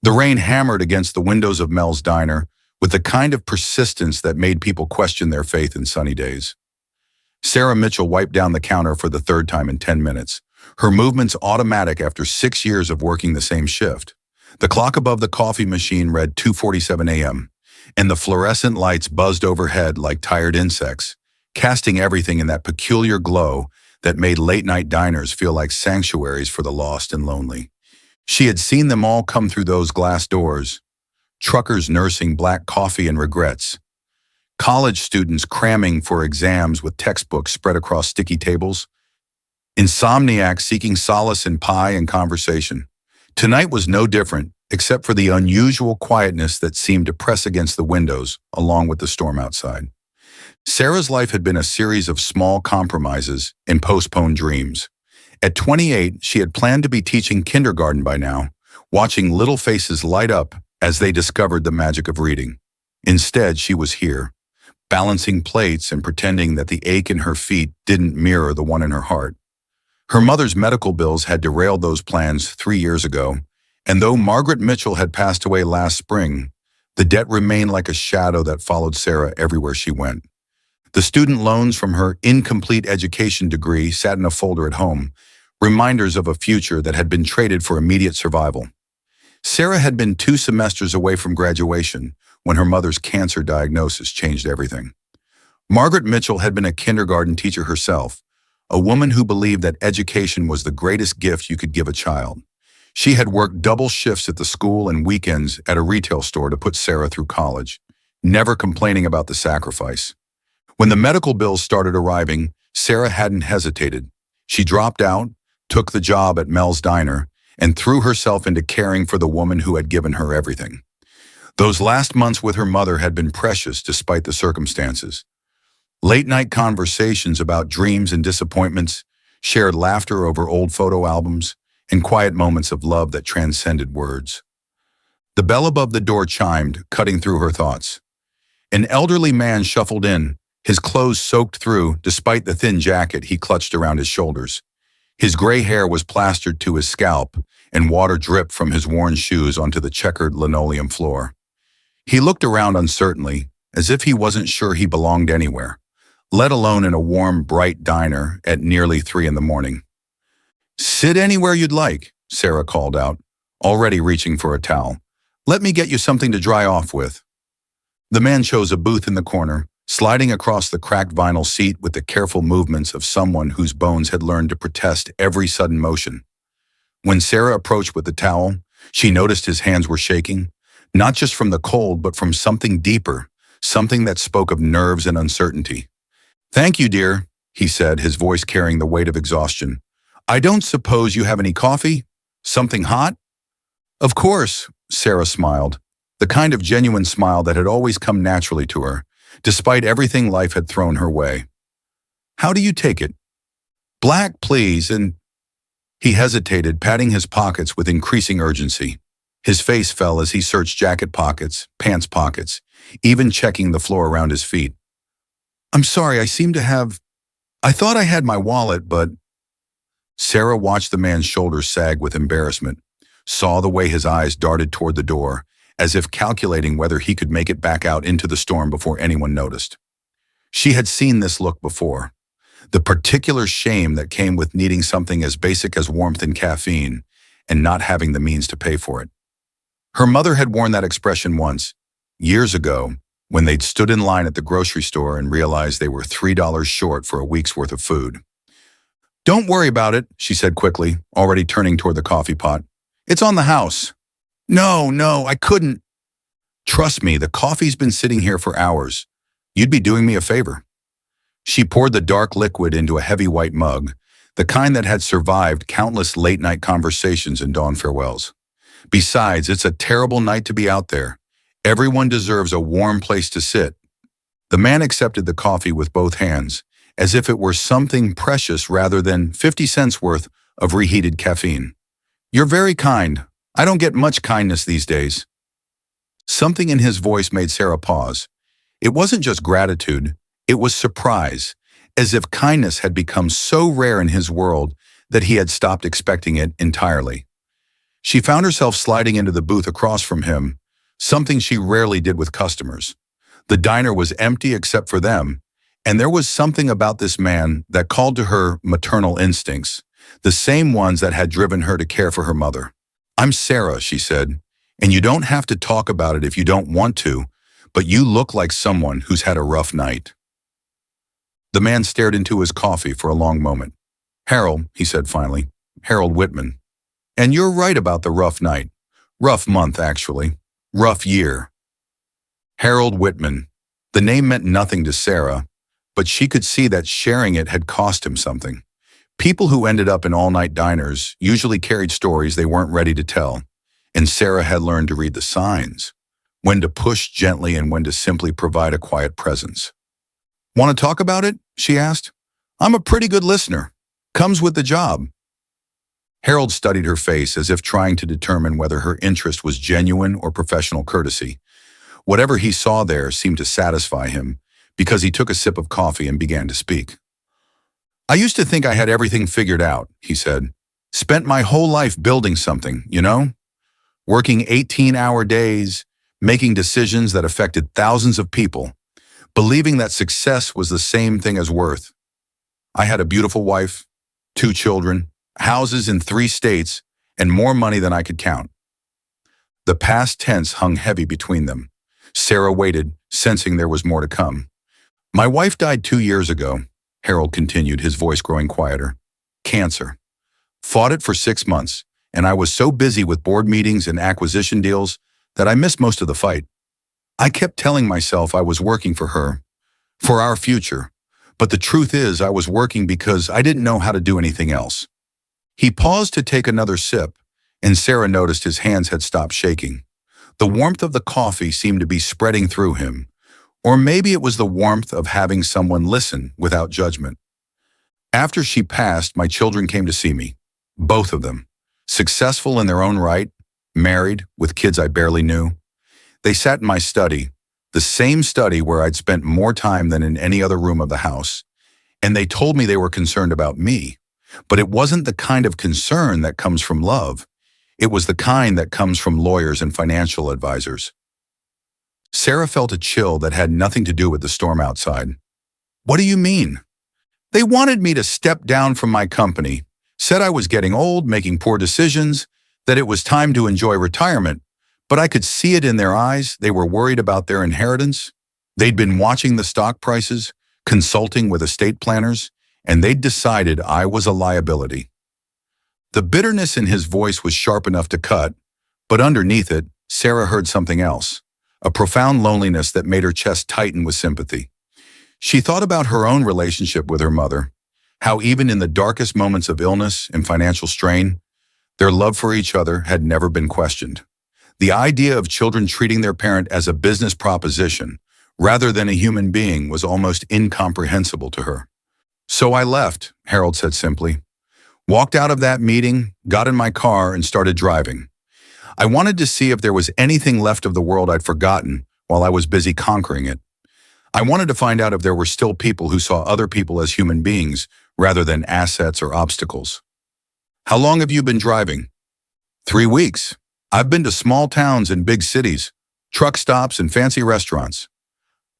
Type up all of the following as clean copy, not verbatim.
The rain hammered against the windows of Mel's diner with the kind of persistence that made people question their faith in sunny days. Sarah Mitchell wiped down the counter for the third time in 10 minutes, her movements automatic after 6 years of working the same shift. The clock above the coffee machine read 2:47 a.m., and the fluorescent lights buzzed overhead like tired insects, casting everything in that peculiar glow that made late-night diners feel like sanctuaries for the lost and lonely. She had seen them all come through those glass doors, truckers nursing black coffee and regrets, college students cramming for exams with textbooks spread across sticky tables, insomniacs seeking solace in pie and conversation. Tonight was no different, except for the unusual quietness that seemed to press against the windows, along with the storm outside. Sarah's life had been a series of small compromises and postponed dreams. At 28, she had planned to be teaching kindergarten by now, watching little faces light up as they discovered the magic of reading. Instead, she was here, balancing plates and pretending that the ache in her feet didn't mirror the one in her heart. Her mother's medical bills had derailed those plans 3 years ago, and though Margaret Mitchell had passed away last spring, the debt remained like a shadow that followed Sarah everywhere she went. The student loans from her incomplete education degree sat in a folder at home, reminders of a future that had been traded for immediate survival. Sarah had been 2 semesters away from graduation when her mother's cancer diagnosis changed everything. Margaret Mitchell had been a kindergarten teacher herself, a woman who believed that education was the greatest gift you could give a child. She had worked double shifts at the school and weekends at a retail store to put Sarah through college, never complaining about the sacrifice. When the medical bills started arriving, Sarah hadn't hesitated. She dropped out, took the job at Mel's Diner, and threw herself into caring for the woman who had given her everything. Those last months with her mother had been precious despite the circumstances. Late-night conversations about dreams and disappointments, shared laughter over old photo albums, and quiet moments of love that transcended words. The bell above the door chimed, cutting through her thoughts. An elderly man shuffled in, his clothes soaked through despite the thin jacket he clutched around his shoulders. His gray hair was plastered to his scalp, and water dripped from his worn shoes onto the checkered linoleum floor. He looked around uncertainly, as if he wasn't sure he belonged anywhere, let alone in a warm, bright diner at nearly 3 in the morning. "Sit anywhere you'd like," Sarah called out, already reaching for a towel. "Let me get you something to dry off with." The man chose a booth in the corner, sliding across the cracked vinyl seat with the careful movements of someone whose bones had learned to protest every sudden motion. When Sarah approached with the towel, she noticed his hands were shaking, not just from the cold, but from something deeper, something that spoke of nerves and uncertainty. "Thank you, dear," he said, his voice carrying the weight of exhaustion. "I don't suppose you have any coffee? Something hot?" "Of course," Sarah smiled, the kind of genuine smile that had always come naturally to her, despite everything life had thrown her way. "How do you take it?" "Black, please," and he hesitated, patting his pockets with increasing urgency. His face fell as he searched jacket pockets, pants pockets, even checking the floor around his feet. "I'm sorry, I thought I had my wallet, but..." Sarah watched the man's shoulders sag with embarrassment, saw the way his eyes darted toward the door, as if calculating whether he could make it back out into the storm before anyone noticed. She had seen this look before, the particular shame that came with needing something as basic as warmth and caffeine and not having the means to pay for it. Her mother had worn that expression once, years ago, when they'd stood in line at the grocery store and realized they were $3 short for a week's worth of food. "Don't worry about it," she said quickly, already turning toward the coffee pot. "It's on the house." No, I couldn't." "Trust me, the coffee's been sitting here for hours. You'd be doing me a favor." She poured the dark liquid into a heavy white mug, the kind that had survived countless late-night conversations and dawn farewells. "Besides, it's a terrible night to be out there. Everyone deserves a warm place to sit." The man accepted the coffee with both hands, as if it were something precious rather than 50 cents worth of reheated caffeine. "You're very kind. I don't get much kindness these days." Something in his voice made Sarah pause. It wasn't just gratitude, it was surprise, as if kindness had become so rare in his world that he had stopped expecting it entirely. She found herself sliding into the booth across from him, something she rarely did with customers. The diner was empty except for them, and there was something about this man that called to her maternal instincts, the same ones that had driven her to care for her mother. "I'm Sarah," she said, "and you don't have to talk about it if you don't want to, but you look like someone who's had a rough night." The man stared into his coffee for a long moment. "Harold," he said finally, "Harold Whitman. And you're right about the rough night. Rough month, actually. Rough year." Harold Whitman. The name meant nothing to Sarah, but she could see that sharing it had cost him something. People who ended up in all-night diners usually carried stories they weren't ready to tell, and Sarah had learned to read the signs, when to push gently and when to simply provide a quiet presence. "Want to talk about it?" she asked. "I'm a pretty good listener. Comes with the job." Harold studied her face as if trying to determine whether her interest was genuine or professional courtesy. Whatever he saw there seemed to satisfy him, because he took a sip of coffee and began to speak. "I used to think I had everything figured out," he said. "Spent my whole life building something, you know? Working 18-hour days, making decisions that affected thousands of people, believing that success was the same thing as worth. I had a beautiful wife, 2 children, houses in 3 states, and more money than I could count." The past tense hung heavy between them. Sarah waited, sensing there was more to come. "My wife died 2 years ago," Harold continued, his voice growing quieter. "Cancer. Fought it for 6 months, and I was so busy with board meetings and acquisition deals that I missed most of the fight. I kept telling myself I was working for her, for our future, but the truth is I was working because I didn't know how to do anything else." He paused to take another sip, and Sarah noticed his hands had stopped shaking. The warmth of the coffee seemed to be spreading through him, or maybe it was the warmth of having someone listen without judgment. "After she passed, my children came to see me. Both of them. Successful in their own right, married, with kids I barely knew. They sat in my study, the same study where I'd spent more time than in any other room of the house, and they told me they were concerned about me. But it wasn't the kind of concern that comes from love. It was the kind that comes from lawyers and financial advisors." Sarah felt a chill that had nothing to do with the storm outside. "What do you mean?" "They wanted me to step down from my company, said I was getting old, making poor decisions, that it was time to enjoy retirement, but I could see it in their eyes. They were worried about their inheritance. They'd been watching the stock prices, consulting with estate planners, and they'd decided I was a liability." The bitterness in his voice was sharp enough to cut, but underneath it, Sarah heard something else, a profound loneliness that made her chest tighten with sympathy. She thought about her own relationship with her mother, how even in the darkest moments of illness and financial strain, their love for each other had never been questioned. The idea of children treating their parent as a business proposition, rather than a human being, was almost incomprehensible to her. "So I left," Harold said simply. "Walked out of that meeting, got in my car, and started driving. I wanted to see if there was anything left of the world I'd forgotten while I was busy conquering it. I wanted to find out if there were still people who saw other people as human beings rather than assets or obstacles." "How long have you been driving?" 3 weeks. I've been to small towns and big cities, truck stops and fancy restaurants.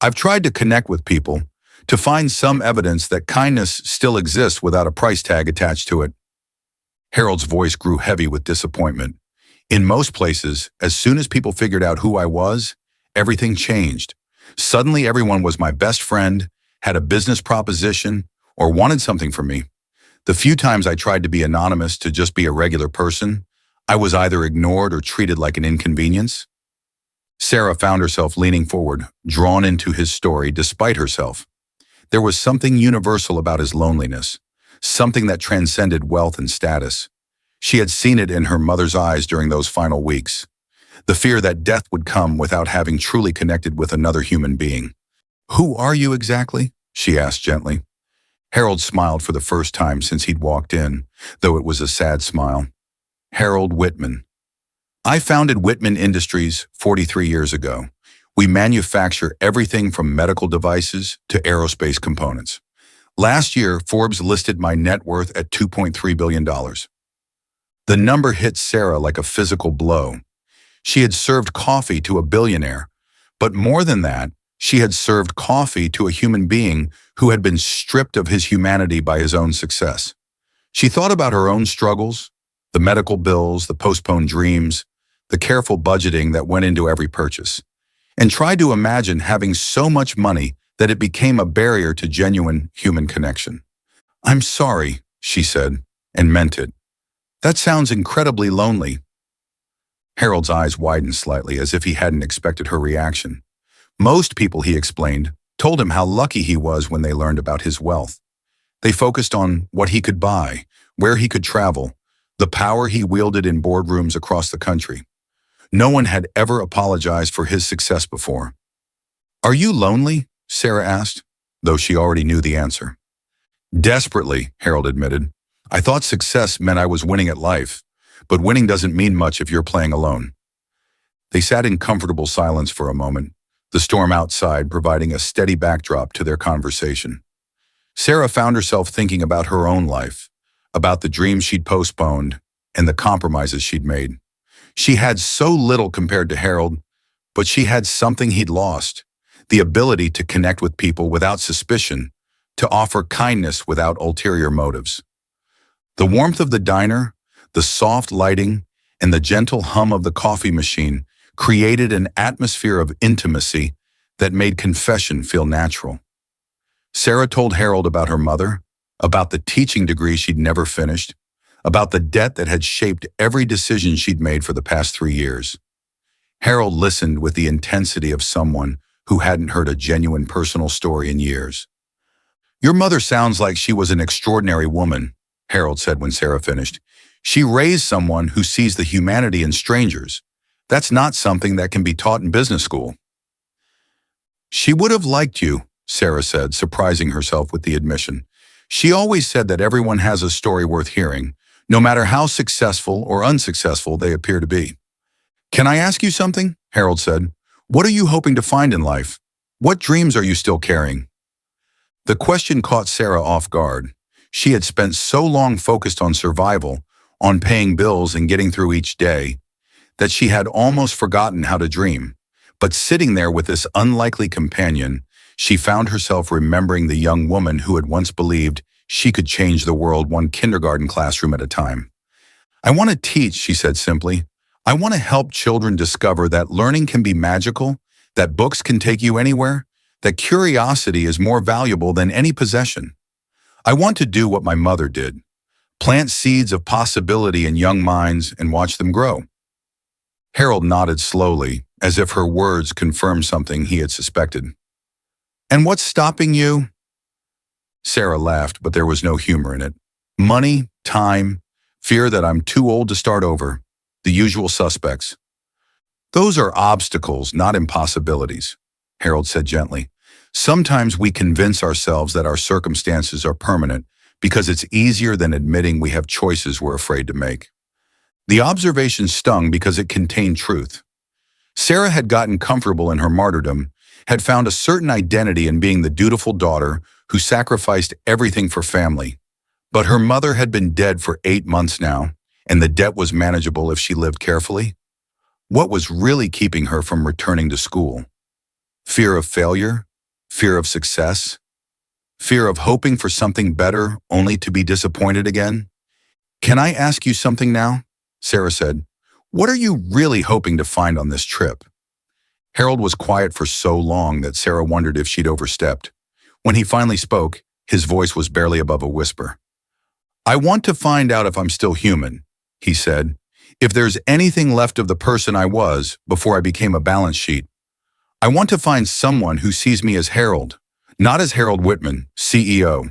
I've tried to connect with people, to find some evidence that kindness still exists without a price tag attached to it." Harold's voice grew heavy with disappointment. "In most places, as soon as people figured out who I was, everything changed. Suddenly everyone was my best friend, had a business proposition, or wanted something from me. The few times I tried to be anonymous, to just be a regular person, I was either ignored or treated like an inconvenience." Sarah found herself leaning forward, drawn into his story despite herself. There was something universal about his loneliness, something that transcended wealth and status. She had seen it in her mother's eyes during those final weeks. The fear that death would come without having truly connected with another human being. "Who are you exactly?" she asked gently. Harold smiled for the first time since he'd walked in, though it was a sad smile. "Harold Whitman. I founded Whitman Industries 43 years ago. We manufacture everything from medical devices to aerospace components. Last year, Forbes listed my net worth at $2.3 billion. The number hit Sarah like a physical blow. She had served coffee to a billionaire, but more than that, she had served coffee to a human being who had been stripped of his humanity by his own success. She thought about her own struggles, the medical bills, the postponed dreams, the careful budgeting that went into every purchase, and tried to imagine having so much money that it became a barrier to genuine human connection. "I'm sorry," she said, and meant it. "That sounds incredibly lonely." Harold's eyes widened slightly as if he hadn't expected her reaction. Most people, he explained, told him how lucky he was when they learned about his wealth. They focused on what he could buy, where he could travel, the power he wielded in boardrooms across the country. No one had ever apologized for his success before. "Are you lonely?" Sarah asked, though she already knew the answer. "Desperately," Harold admitted. "I thought success meant I was winning at life, but winning doesn't mean much if you're playing alone." They sat in comfortable silence for a moment, the storm outside providing a steady backdrop to their conversation. Sarah found herself thinking about her own life, about the dreams she'd postponed and the compromises she'd made. She had so little compared to Harold, but she had something he'd lost, the ability to connect with people without suspicion, to offer kindness without ulterior motives. The warmth of the diner, the soft lighting, and the gentle hum of the coffee machine created an atmosphere of intimacy that made confession feel natural. Sarah told Harold about her mother, about the teaching degree she'd never finished, about the debt that had shaped every decision she'd made for the past 3 years. Harold listened with the intensity of someone who hadn't heard a genuine personal story in years. "Your mother sounds like she was an extraordinary woman," Harold said when Sarah finished. "She raised someone who sees the humanity in strangers. That's not something that can be taught in business school." "She would have liked you," Sarah said, surprising herself with the admission. "She always said that everyone has a story worth hearing, no matter how successful or unsuccessful they appear to be." "Can I ask you something?" Harold said. "What are you hoping to find in life? What dreams are you still carrying?" The question caught Sarah off guard. She had spent so long focused on survival, on paying bills and getting through each day, that she had almost forgotten how to dream. But sitting there with this unlikely companion, she found herself remembering the young woman who had once believed she could change the world one kindergarten classroom at a time. "I want to teach," she said simply. "I want to help children discover that learning can be magical, that books can take you anywhere, that curiosity is more valuable than any possession. I want to do what my mother did, plant seeds of possibility in young minds and watch them grow." Harold nodded slowly, as if her words confirmed something he had suspected. "And what's stopping you?" Sarah laughed, but there was no humor in it. "Money, time, fear that I'm too old to start over, the usual suspects." "Those are obstacles, not impossibilities," Harold said gently. "Sometimes we convince ourselves that our circumstances are permanent because it's easier than admitting we have choices we're afraid to make." The observation stung because it contained truth. Sarah had gotten comfortable in her martyrdom, had found a certain identity in being the dutiful daughter who sacrificed everything for family. But her mother had been dead for 8 months now, and the debt was manageable if she lived carefully. What was really keeping her from returning to school? Fear of failure? Fear of success? Fear of hoping for something better only to be disappointed again? "Can I ask you something now?" Sarah said. "What are you really hoping to find on this trip?" Harold was quiet for so long that Sarah wondered if she'd overstepped. When he finally spoke, his voice was barely above a whisper. "I want to find out if I'm still human," he said. "If there's anything left of the person I was before I became a balance sheet. I want to find someone who sees me as Harold, not as Harold Whitman, CEO.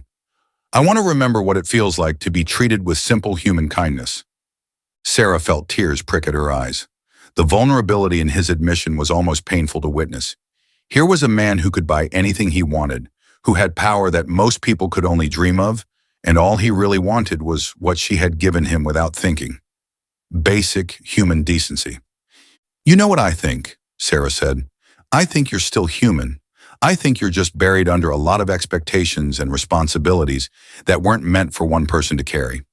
I want to remember what it feels like to be treated with simple human kindness." Sarah felt tears prick at her eyes. The vulnerability in his admission was almost painful to witness. Here was a man who could buy anything he wanted, who had power that most people could only dream of, and all he really wanted was what she had given him without thinking. Basic human decency. "You know what I think," Sarah said. "I think you're still human. I think you're just buried under a lot of expectations and responsibilities that weren't meant for one person to carry."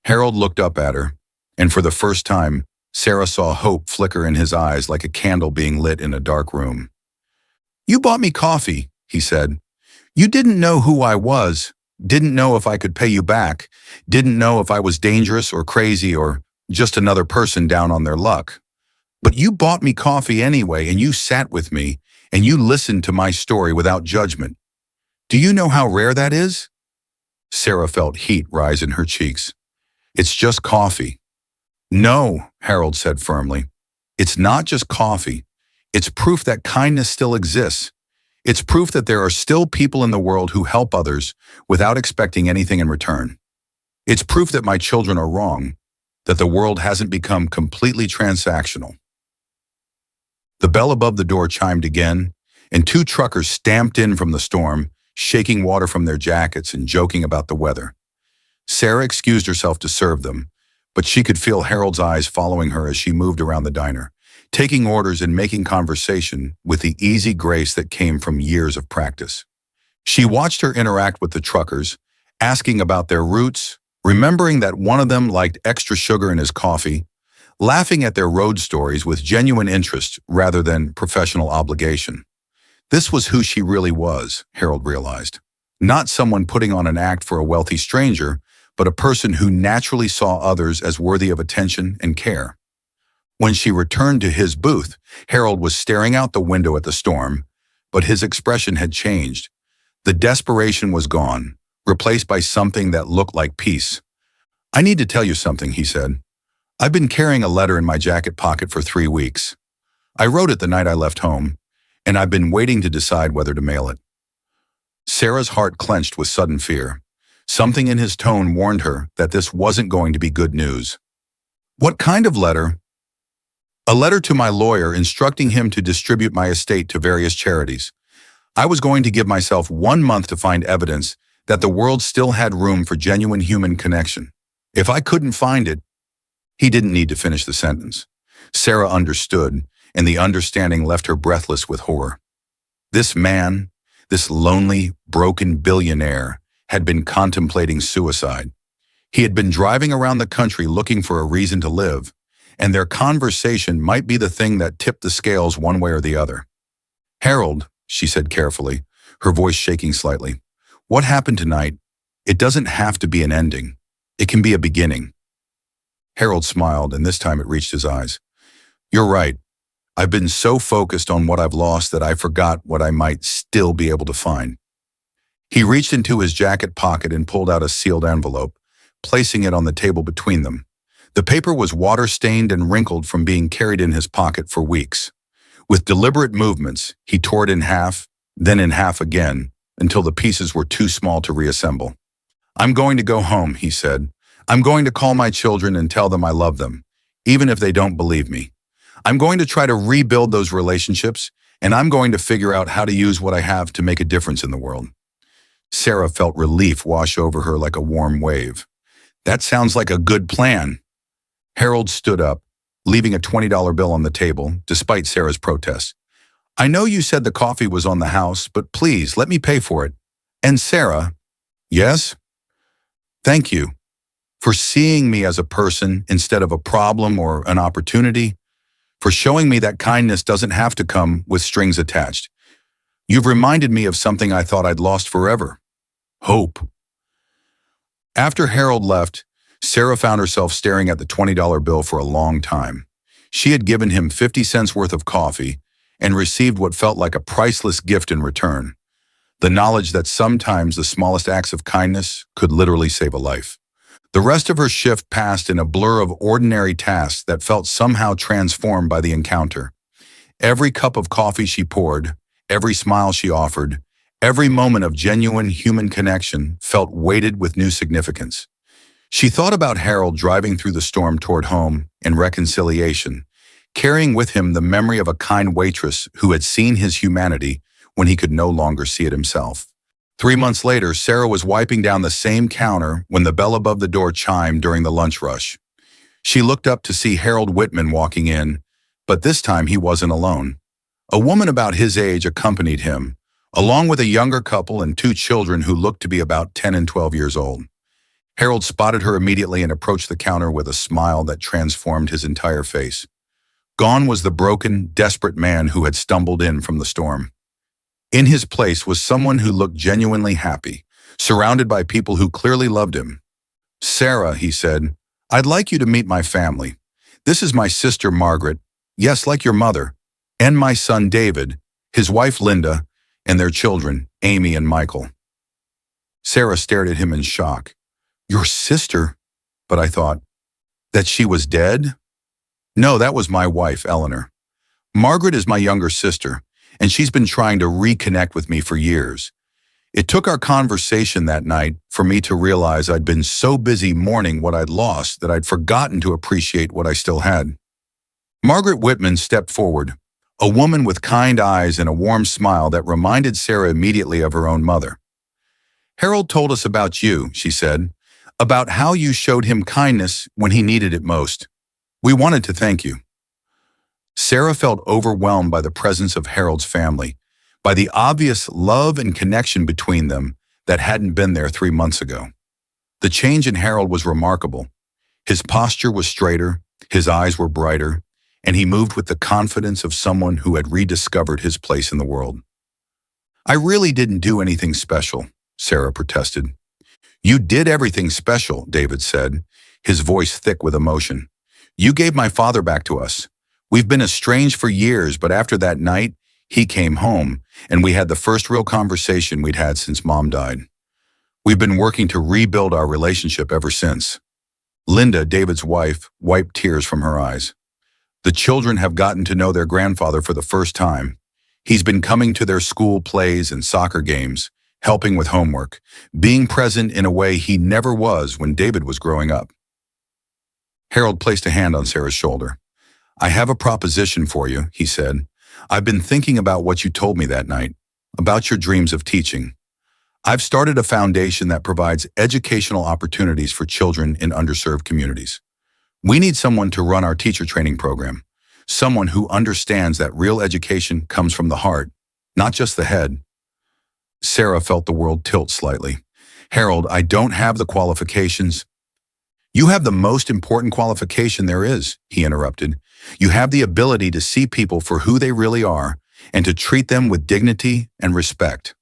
Harold looked up at her, and for the first time, Sarah saw hope flicker in his eyes like a candle being lit in a dark room. "You bought me coffee," he said. "You didn't know who I was, didn't know if I could pay you back, didn't know if I was dangerous or crazy or just another person down on their luck. But you bought me coffee anyway, and you sat with me, and you listened to my story without judgment. Do you know how rare that is?" Sarah felt heat rise in her cheeks. "It's just coffee." "No," Harold said firmly. "It's not just coffee. It's proof that kindness still exists. It's proof that there are still people in the world who help others without expecting anything in return. It's proof that my children are wrong, that the world hasn't become completely transactional." The bell above the door chimed again, and two truckers stamped in from the storm, shaking water from their jackets and joking about the weather. Sarah excused herself to serve them, but she could feel Harold's eyes following her as she moved around the diner, taking orders and making conversation with the easy grace that came from years of practice. She watched her interact with the truckers, asking about their roots, remembering that one of them liked extra sugar in his coffee, laughing at their road stories with genuine interest rather than professional obligation. This was who she really was, Harold realized. Not someone putting on an act for a wealthy stranger, but a person who naturally saw others as worthy of attention and care. When she returned to his booth, Harold was staring out the window at the storm, but his expression had changed. The desperation was gone, replaced by something that looked like peace. "I need to tell you something," he said. "I've been carrying a letter in my jacket pocket for 3 weeks. I wrote it the night I left home, and I've been waiting to decide whether to mail it." Sarah's heart clenched with sudden fear. Something in his tone warned her that this wasn't going to be good news. "What kind of letter?" "A letter to my lawyer instructing him to distribute my estate to various charities. I was going to give myself 1 month to find evidence that the world still had room for genuine human connection. If I couldn't find it—" He didn't need to finish the sentence. Sarah understood, and the understanding left her breathless with horror. This man, this lonely, broken billionaire, had been contemplating suicide. He had been driving around the country looking for a reason to live, and their conversation might be the thing that tipped the scales one way or the other. "Harold," she said carefully, her voice shaking slightly, "what happened tonight? It doesn't have to be an ending. It can be a beginning." Harold smiled, and this time it reached his eyes. "You're right. I've been so focused on what I've lost that I forgot what I might still be able to find." He reached into his jacket pocket and pulled out a sealed envelope, placing it on the table between them. The paper was water-stained and wrinkled from being carried in his pocket for weeks. With deliberate movements, he tore it in half, then in half again, until the pieces were too small to reassemble. "I'm going to go home," he said. "I'm going to call my children and tell them I love them, even if they don't believe me. I'm going to try to rebuild those relationships, and I'm going to figure out how to use what I have to make a difference in the world." Sarah felt relief wash over her like a warm wave. "That sounds like a good plan." Harold stood up, leaving a $20 bill on the table, despite Sarah's protests. "I know you said the coffee was on the house, but please let me pay for it. And Sarah—" "Yes?" "Thank you for seeing me as a person instead of a problem or an opportunity, for showing me that kindness doesn't have to come with strings attached. You've reminded me of something I thought I'd lost forever: hope." After Harold left, Sarah found herself staring at the $20 bill for a long time. She had given him 50 cents worth of coffee and received what felt like a priceless gift in return: the knowledge that sometimes the smallest acts of kindness could literally save a life. The rest of her shift passed in a blur of ordinary tasks that felt somehow transformed by the encounter. Every cup of coffee she poured, every smile she offered, every moment of genuine human connection felt weighted with new significance. She thought about Harold driving through the storm toward home and reconciliation, carrying with him the memory of a kind waitress who had seen his humanity when he could no longer see it himself. 3 months later, Sarah was wiping down the same counter when the bell above the door chimed during the lunch rush. She looked up to see Harold Whitman walking in, but this time he wasn't alone. A woman about his age accompanied him, along with a younger couple and 2 children who looked to be about 10 and 12 years old. Harold spotted her immediately and approached the counter with a smile that transformed his entire face. Gone was the broken, desperate man who had stumbled in from the storm. In his place was someone who looked genuinely happy, surrounded by people who clearly loved him. "Sarah," he said, "I'd like you to meet my family. This is my sister Margaret, yes, like your mother, and my son David, his wife Linda, and their children, Amy and Michael." Sarah stared at him in shock. "Your sister?" But I thought, that she was dead? No, that was my wife, Eleanor. Margaret is my younger sister, and she's been trying to reconnect with me for years. It took our conversation that night for me to realize I'd been so busy mourning what I'd lost that I'd forgotten to appreciate what I still had. Margaret Whitman stepped forward, a woman with kind eyes and a warm smile that reminded Sarah immediately of her own mother. "Harold told us about you," she said, "about how you showed him kindness when he needed it most. We wanted to thank you." Sarah felt overwhelmed by the presence of Harold's family, by the obvious love and connection between them that hadn't been there 3 months ago. The change in Harold was remarkable. His posture was straighter, his eyes were brighter, and he moved with the confidence of someone who had rediscovered his place in the world. "I really didn't do anything special," Sarah protested. "You did everything special," David said, his voice thick with emotion. "You gave my father back to us. We've been estranged for years, but after that night, he came home, and we had the first real conversation we'd had since Mom died. We've been working to rebuild our relationship ever since." Linda, David's wife, wiped tears from her eyes. "The children have gotten to know their grandfather for the first time. He's been coming to their school plays and soccer games, helping with homework, being present in a way he never was when David was growing up." Harold placed a hand on Sarah's shoulder. "I have a proposition for you," he said. "I've been thinking about what you told me that night, about your dreams of teaching. I've started a foundation that provides educational opportunities for children in underserved communities. We need someone to run our teacher training program, someone who understands that real education comes from the heart, not just the head." Sarah felt the world tilt slightly. "Harold, I don't have the qualifications." "You have the most important qualification there is," he interrupted. "You have the ability to see people for who they really are and to treat them with dignity and respect.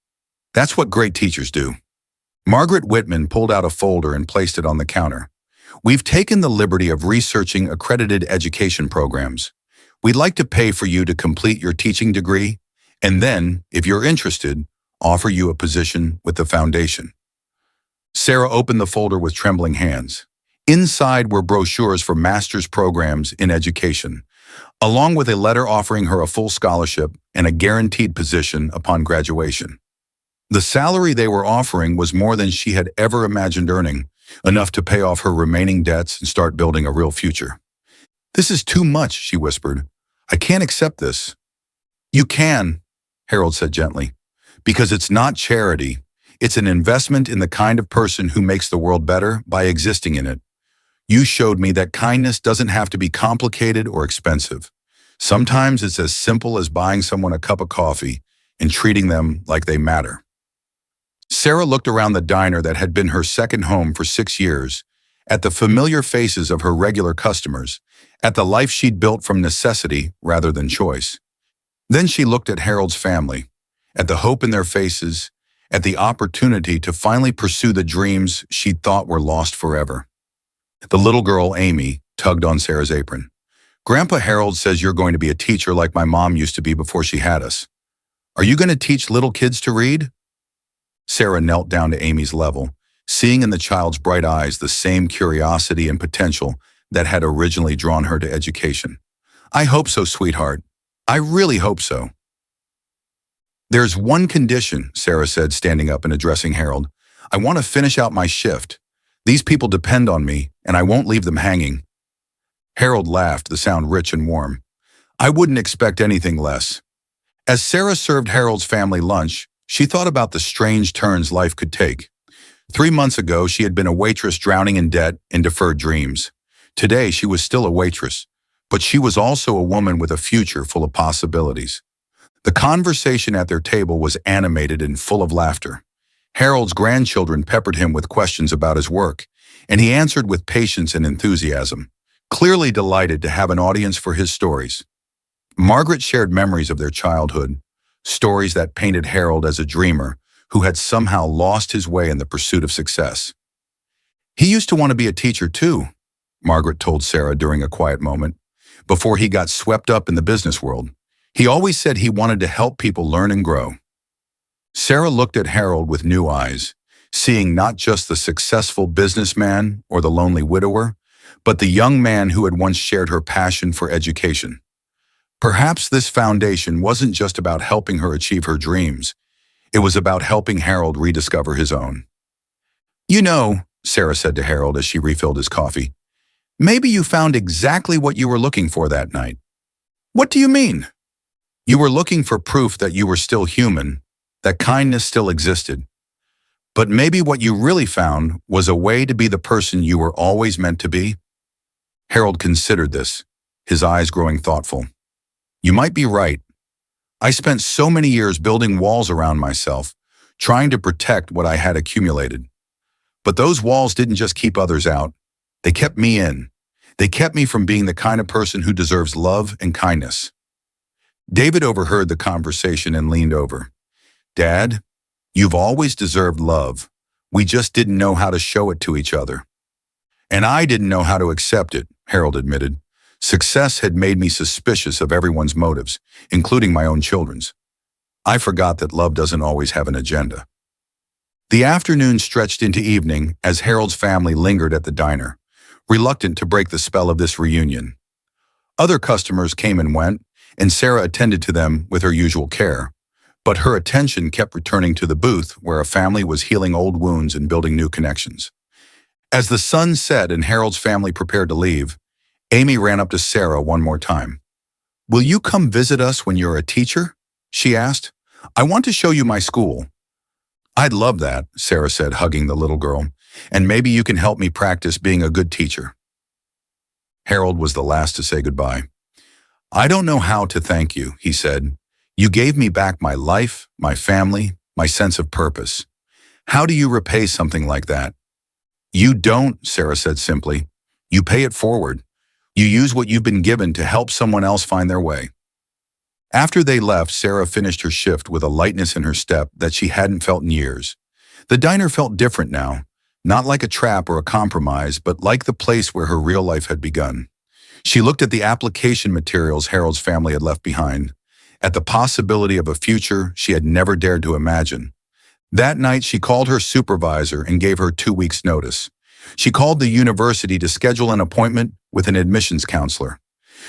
That's what great teachers do." Margaret Whitman pulled out a folder and placed it on the counter. "We've taken the liberty of researching accredited education programs. We'd like to pay for you to complete your teaching degree, and then, if you're interested, offer you a position with the foundation." Sarah opened the folder with trembling hands. Inside were brochures for master's programs in education, along with a letter offering her a full scholarship and a guaranteed position upon graduation. The salary they were offering was more than she had ever imagined earning, enough to pay off her remaining debts and start building a real future. "This is too much," she whispered. "I can't accept this." "You can," Harold said gently, "because it's not charity. It's an investment in the kind of person who makes the world better by existing in it. You showed me that kindness doesn't have to be complicated or expensive. Sometimes it's as simple as buying someone a cup of coffee and treating them like they matter." Sarah looked around the diner that had been her second home for 6 years, at the familiar faces of her regular customers, at the life she'd built from necessity rather than choice. Then she looked at Harold's family, at the hope in their faces, at the opportunity to finally pursue the dreams she'd thought were lost forever. The little girl, Amy, tugged on Sarah's apron. "Grandpa Harold says you're going to be a teacher like my mom used to be before she had us. Are you going to teach little kids to read?" Sarah knelt down to Amy's level, seeing in the child's bright eyes the same curiosity and potential that had originally drawn her to education. "I hope so, sweetheart. I really hope so." "There's one condition," Sarah said, standing up and addressing Harold. "I want to finish out my shift. These people depend on me, and I won't leave them hanging." Harold laughed, the sound rich and warm. "I wouldn't expect anything less." As Sarah served Harold's family lunch, she thought about the strange turns life could take. 3 months ago, she had been a waitress drowning in debt and deferred dreams. Today, she was still a waitress, but she was also a woman with a future full of possibilities. The conversation at their table was animated and full of laughter. Harold's grandchildren peppered him with questions about his work, and he answered with patience and enthusiasm, clearly delighted to have an audience for his stories. Margaret shared memories of their childhood, stories that painted Harold as a dreamer who had somehow lost his way in the pursuit of success. "He used to want to be a teacher too," Margaret told Sarah during a quiet moment, "before he got swept up in the business world. He always said he wanted to help people learn and grow." Sarah looked at Harold with new eyes, seeing not just the successful businessman or the lonely widower, but the young man who had once shared her passion for education. Perhaps this foundation wasn't just about helping her achieve her dreams. It was about helping Harold rediscover his own. "You know," Sarah said to Harold as she refilled his coffee, "maybe you found exactly what you were looking for that night." "What do you mean?" "You were looking for proof that you were still human, that kindness still existed. But maybe what you really found was a way to be the person you were always meant to be." Harold considered this, his eyes growing thoughtful. "You might be right. I spent so many years building walls around myself, trying to protect what I had accumulated. But those walls didn't just keep others out. They kept me in. They kept me from being the kind of person who deserves love and kindness." David overheard the conversation and leaned over. "Dad, you've always deserved love. We just didn't know how to show it to each other." "And I didn't know how to accept it," Harold admitted. "Success had made me suspicious of everyone's motives, including my own children's. I forgot that love doesn't always have an agenda." The afternoon stretched into evening as Harold's family lingered at the diner, reluctant to break the spell of this reunion. Other customers came and went, and Sarah attended to them with her usual care. But her attention kept returning to the booth where a family was healing old wounds and building new connections. As the sun set and Harold's family prepared to leave, Amy ran up to Sarah one more time. "Will you come visit us when you're a teacher?" she asked. "I want to show you my school." "I'd love that," Sarah said, hugging the little girl, "and maybe you can help me practice being a good teacher." Harold was the last to say goodbye. "I don't know how to thank you," he said. "You gave me back my life, my family, my sense of purpose. How do you repay something like that?" "You don't," Sarah said simply. "You pay it forward. You use what you've been given to help someone else find their way." After they left, Sarah finished her shift with a lightness in her step that she hadn't felt in years. The diner felt different now, not like a trap or a compromise, but like the place where her real life had begun. She looked at the application materials Harold's family had left behind, at the possibility of a future she had never dared to imagine. That night, she called her supervisor and gave her 2 weeks' notice. She called the university to schedule an appointment with an admissions counselor.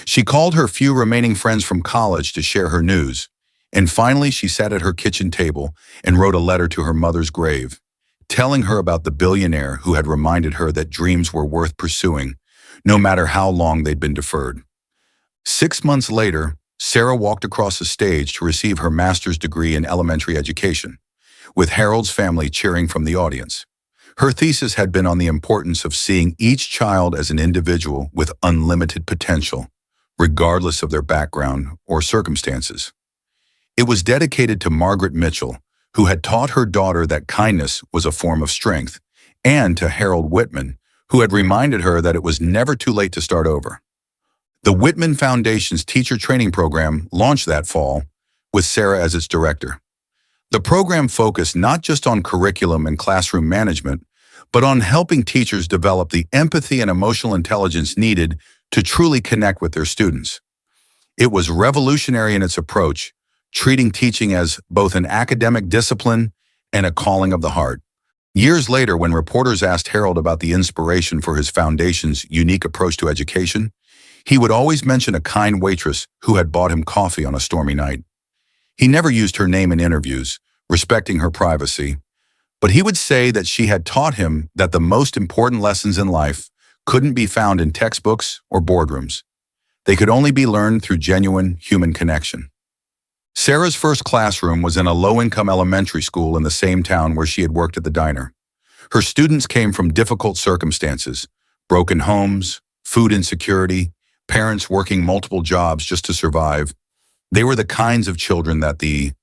She called her few remaining friends from college to share her news. And finally, she sat at her kitchen table and wrote a letter to her mother's grave, telling her about the billionaire who had reminded her that dreams were worth pursuing, no matter how long they'd been deferred. 6 months later, Sarah walked across the stage to receive her master's degree in elementary education, with Harold's family cheering from the audience. Her thesis had been on the importance of seeing each child as an individual with unlimited potential, regardless of their background or circumstances. It was dedicated to Margaret Mitchell, who had taught her daughter that kindness was a form of strength, and to Harold Whitman, who had reminded her that it was never too late to start over. The Whitman Foundation's teacher training program launched that fall, with Sarah as its director. The program focused not just on curriculum and classroom management, but on helping teachers develop the empathy and emotional intelligence needed to truly connect with their students. It was revolutionary in its approach, treating teaching as both an academic discipline and a calling of the heart. Years later, when reporters asked Harold about the inspiration for his foundation's unique approach to education, he would always mention a kind waitress who had bought him coffee on a stormy night. He never used her name in interviews, respecting her privacy, but he would say that she had taught him that the most important lessons in life couldn't be found in textbooks or boardrooms. They could only be learned through genuine human connection. Sarah's first classroom was in a low-income elementary school in the same town where she had worked at the diner. Her students came from difficult circumstances, broken homes, food insecurity, parents working multiple jobs just to survive. They were the kinds of children that the